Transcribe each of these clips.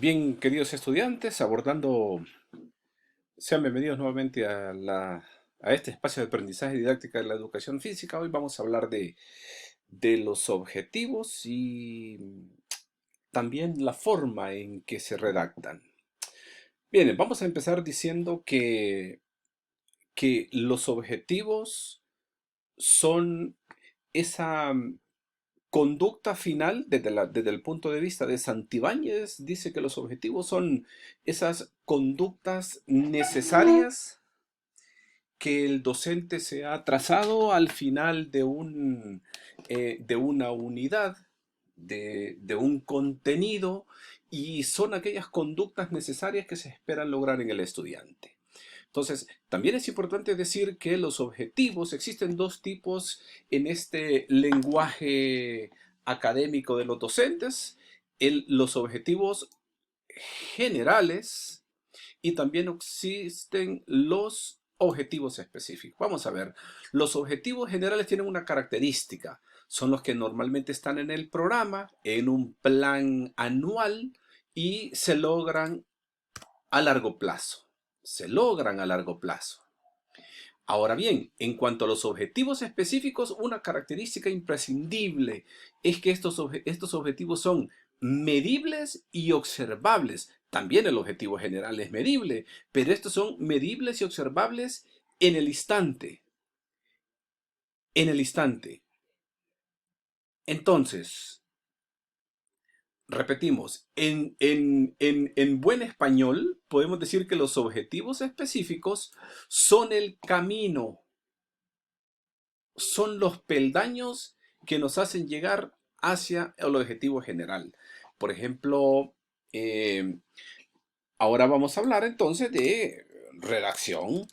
Bien, queridos estudiantes, sean bienvenidos nuevamente a este espacio de aprendizaje y didáctica de la educación física. Hoy vamos a hablar de los objetivos y también la forma en que se redactan. Bien, vamos a empezar diciendo que los objetivos son esa conducta final desde el punto de vista de Santibáñez. Dice que los objetivos son esas conductas necesarias que el docente se ha trazado al final de una unidad, de un contenido, y son aquellas conductas necesarias que se esperan lograr en el estudiante. Entonces, también es importante decir que los objetivos, existen dos tipos en este lenguaje académico de los docentes: los objetivos generales, y también existen los objetivos específicos. Vamos a ver, los objetivos generales tienen una característica: son los que normalmente están en el programa, en un plan anual, y se logran a largo plazo. Se logran a largo plazo. Ahora bien, en cuanto a los objetivos específicos, una característica imprescindible es que estos objetivos son medibles y observables. También el objetivo general es medible, pero estos son medibles y observables en el instante. En el instante. Entonces, repetimos, en buen español podemos decir que los objetivos específicos son el camino, son los peldaños que nos hacen llegar hacia el objetivo general. Por ejemplo, eh, ahora vamos a hablar entonces de redacción.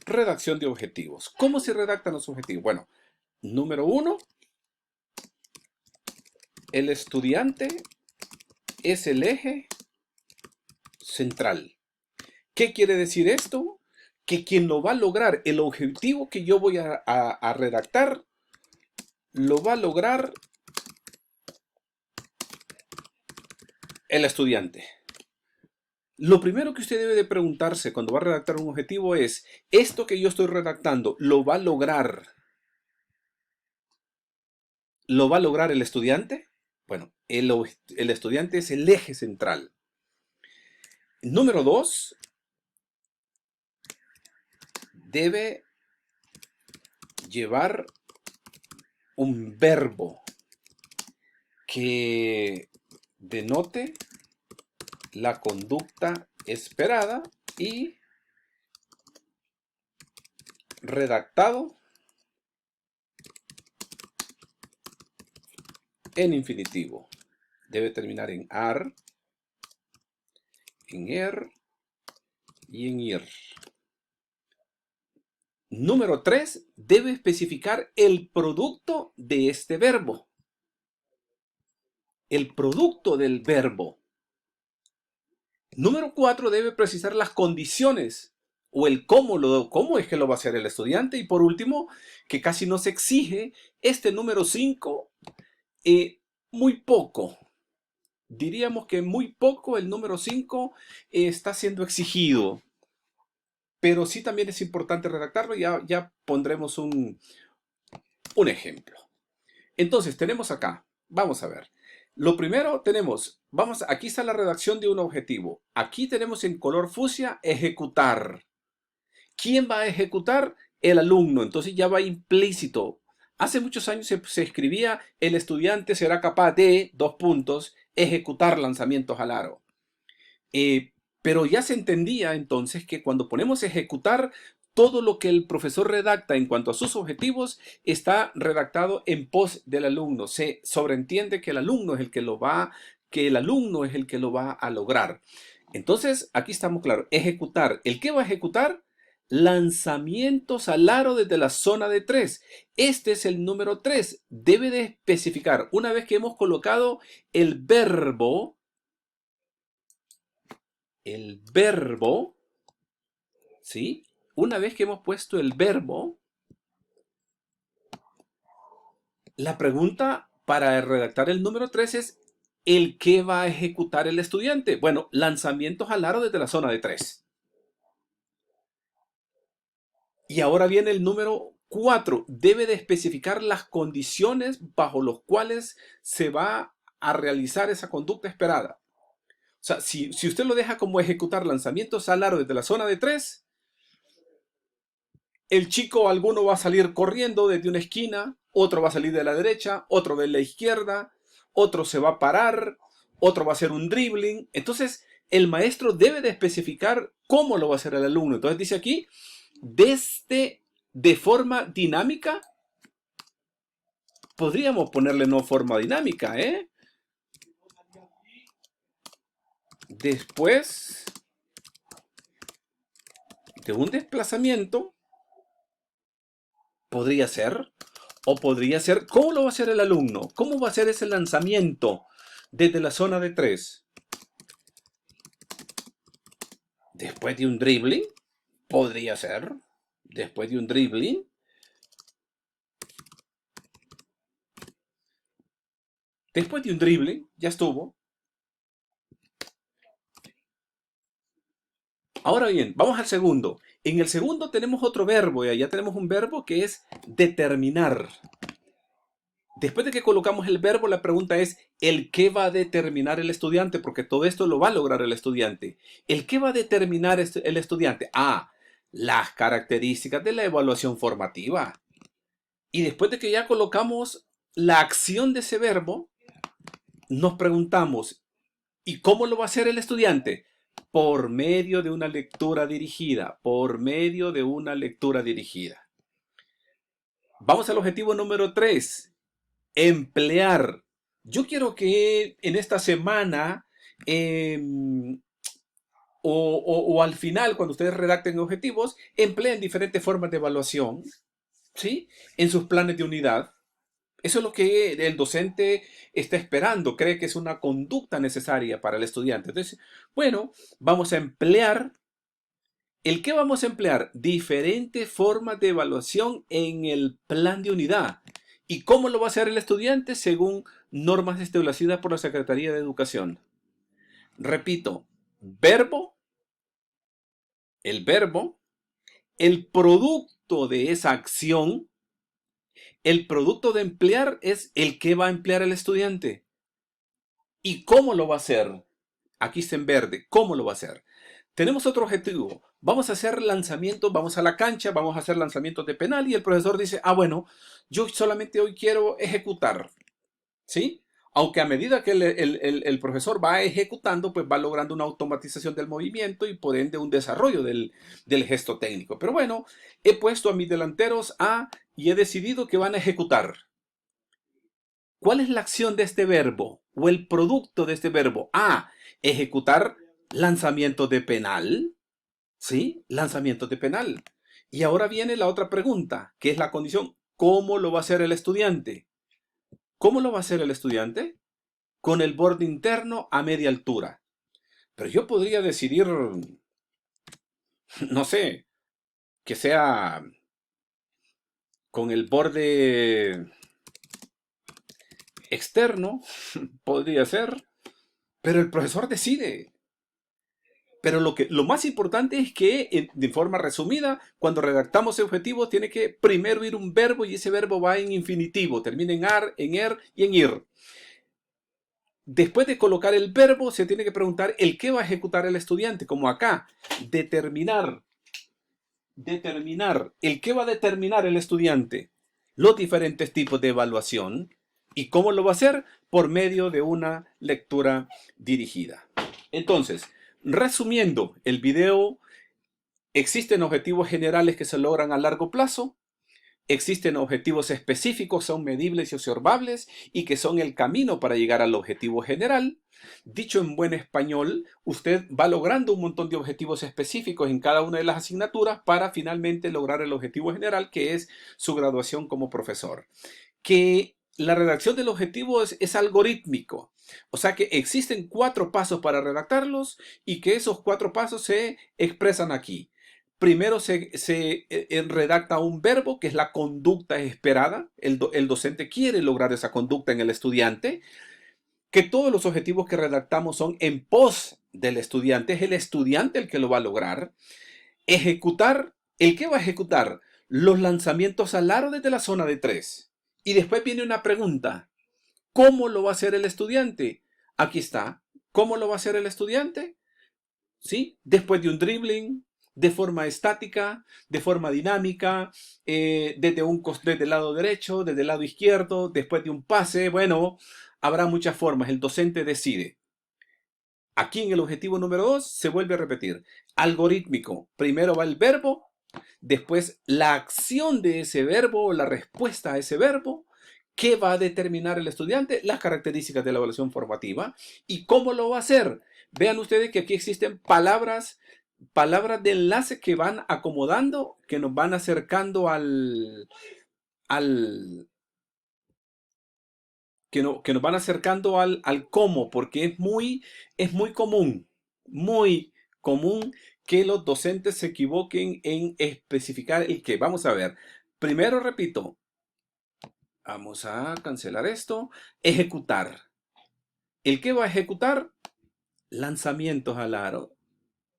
Redacción de objetivos. ¿Cómo se redactan los objetivos? Bueno, número uno, el estudiante es el eje central. ¿Qué quiere decir esto? Que quien lo va a lograr, el objetivo que yo voy a redactar, lo va a lograr el estudiante. Lo primero que usted debe de preguntarse cuando va a redactar un objetivo es: ¿esto que yo estoy redactando lo va a lograr? ¿Lo va a lograr el estudiante? Bueno, el estudiante es el eje central. Número dos, debe llevar un verbo que denote la conducta esperada y redactado en infinitivo. Debe terminar en ar, en er y en ir. Número 3, debe especificar el producto de este verbo. El producto del verbo. Número 4, debe precisar las condiciones o el cómo es que lo va a hacer el estudiante. Y por último, que casi no se exige, este número 5, muy poco. Diríamos que muy poco el número 5 está siendo exigido. Pero sí también es importante redactarlo. Ya pondremos un ejemplo. Entonces, tenemos acá, vamos a ver. Lo primero tenemos, aquí está la redacción de un objetivo. Aquí tenemos en color fucsia ejecutar. ¿Quién va a ejecutar? El alumno. Entonces ya va implícito. Hace muchos años se escribía: el estudiante será capaz de, dos puntos, ejecutar lanzamientos al aro. Pero ya se entendía entonces que cuando ponemos ejecutar, todo lo que el profesor redacta en cuanto a sus objetivos está redactado en pos del alumno. Se sobreentiende que el alumno es el que lo va a lograr. Entonces, aquí estamos claros. Ejecutar. ¿El qué va a ejecutar? Lanzamientos al aro desde la zona de 3. Este es el número 3. Debe de especificar, una vez que hemos colocado el verbo, ¿sí? Una vez que hemos puesto el verbo, la pregunta para redactar el número 3 es el que va a ejecutar el estudiante. Bueno, lanzamientos al aro desde la zona de 3. Y ahora viene el número 4. Debe de especificar las condiciones bajo las cuales se va a realizar esa conducta esperada. O sea, si usted lo deja como ejecutar lanzamientos al aro desde la zona de 3, el chico alguno va a salir corriendo desde una esquina, otro va a salir de la derecha, otro de la izquierda, otro se va a parar, otro va a hacer un dribbling. Entonces, el maestro debe de especificar cómo lo va a hacer el alumno. Entonces dice aquí, de forma dinámica, podríamos ponerle no forma dinámica, ¿eh? Después de un desplazamiento, podría ser, o podría ser, ¿cómo lo va a hacer el alumno? ¿Cómo va a hacer ese lanzamiento desde la zona de 3? Después de un dribbling, podría ser, después de un dribbling. Después de un dribbling, ya estuvo. Ahora bien, vamos al segundo. En el segundo tenemos otro verbo, y allá tenemos un verbo que es determinar. Después de que colocamos el verbo, la pregunta es, ¿el qué va a determinar el estudiante? Porque todo esto lo va a lograr el estudiante. ¿El qué va a determinar el estudiante? Ah, las características de la evaluación formativa. Y después de que ya colocamos la acción de ese verbo, nos preguntamos, ¿y cómo lo va a hacer el estudiante? Por medio de una lectura dirigida, por medio de una lectura dirigida. Vamos al objetivo número 3. Emplear. Yo quiero que en esta semana o al final, cuando ustedes redacten objetivos, empleen diferentes formas de evaluación, ¿sí? En sus planes de unidad. Eso es lo que el docente está esperando, cree que es una conducta necesaria para el estudiante. Entonces, bueno, vamos a emplear. ¿El qué vamos a emplear? Diferentes formas de evaluación en el plan de unidad. ¿Y cómo lo va a hacer el estudiante? Según normas establecidas por la Secretaría de Educación. Repito, verbo, el producto de esa acción, el producto de emplear es el que va a emplear el estudiante. ¿Y cómo lo va a hacer? Aquí está en verde, ¿cómo lo va a hacer? Tenemos otro objetivo. Vamos a hacer lanzamientos, vamos a la cancha, vamos a hacer lanzamientos de penal y el profesor dice, ah, bueno, yo solamente hoy quiero ejecutar, ¿sí? Aunque a medida que el profesor va ejecutando, pues va logrando una automatización del movimiento y por ende un desarrollo del gesto técnico. Pero bueno, he puesto a mis delanteros A y he decidido que van a ejecutar. ¿Cuál es la acción de este verbo o el producto de este verbo? A, ejecutar lanzamiento de penal. ¿Sí? Lanzamiento de penal. Y ahora viene la otra pregunta, que es la condición. ¿Cómo lo va a hacer el estudiante? ¿Cómo lo va a hacer el estudiante? Con el borde interno a media altura. Pero yo podría decidir, no sé, que sea con el borde externo, podría ser, pero el profesor decide. Pero lo más importante es que, de forma resumida, cuando redactamos el objetivo, tiene que primero ir un verbo y ese verbo va en infinitivo, termina en ar, en er y en ir. Después de colocar el verbo, se tiene que preguntar el qué va a ejecutar el estudiante, como acá, determinar. Determinar. ¿El qué va a determinar el estudiante? Los diferentes tipos de evaluación. ¿Y cómo lo va a hacer? Por medio de una lectura dirigida. Entonces, resumiendo el video, existen objetivos generales que se logran a largo plazo, existen objetivos específicos, son medibles y observables y que son el camino para llegar al objetivo general. Dicho en buen español, usted va logrando un montón de objetivos específicos en cada una de las asignaturas para finalmente lograr el objetivo general, que es su graduación como profesor. Que la redacción del objetivo es algorítmico. O sea que existen 4 pasos para redactarlos y que esos 4 pasos se expresan aquí. Primero se redacta un verbo, que es la conducta esperada. El docente quiere lograr esa conducta en el estudiante, que todos los objetivos que redactamos son en pos del estudiante. Es el estudiante el que lo va a lograr. Ejecutar, ¿el qué va a ejecutar? Los lanzamientos al aro desde la zona de 3. Y después viene una pregunta. ¿Cómo lo va a hacer el estudiante? Aquí está. ¿Cómo lo va a hacer el estudiante? ¿Sí? Después de un dribbling, de forma estática, de forma dinámica, desde el lado derecho, desde el lado izquierdo, después de un pase. Bueno, habrá muchas formas. El docente decide. Aquí en el objetivo número 2 se vuelve a repetir. Algorítmico. Primero va el verbo, después la acción de ese verbo o la respuesta a ese verbo. ¿Qué va a determinar el estudiante? Las características de la evaluación formativa. ¿Y cómo lo va a hacer? Vean ustedes que aquí existen palabras de enlace que van acomodando, que nos van acercando al que nos van acercando al cómo, porque es muy común que los docentes se equivoquen en especificar el qué. Vamos a ver. Primero repito, vamos a cancelar esto. Ejecutar. ¿El qué va a ejecutar? Lanzamientos al aro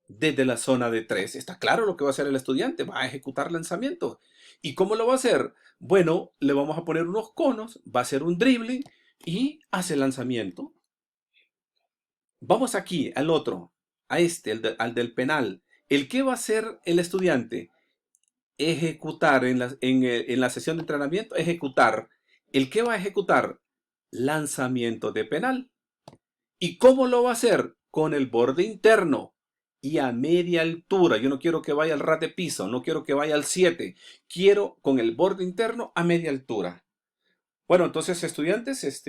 desde la zona de 3. Está claro lo que va a hacer el estudiante. Va a ejecutar lanzamientos. ¿Y cómo lo va a hacer? Bueno, le vamos a poner unos conos, va a hacer un dribbling y hace lanzamiento. Vamos aquí al otro, a este, al del penal. ¿El qué va a hacer el estudiante? Ejecutar en la sesión de entrenamiento, ejecutar. ¿El qué va a ejecutar? Lanzamiento de penal. ¿Y cómo lo va a hacer? Con el borde interno y a media altura. Yo no quiero que vaya al ras de piso, no quiero que vaya al 7. Quiero con el borde interno a media altura. Bueno, entonces estudiantes,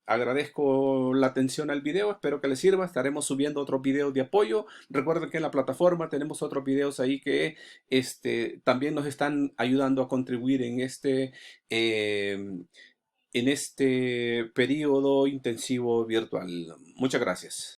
agradezco la atención al video, espero que les sirva. Estaremos subiendo otros videos de apoyo. Recuerden que en la plataforma tenemos otros videos ahí que también nos están ayudando a contribuir en este periodo intensivo virtual. Muchas gracias.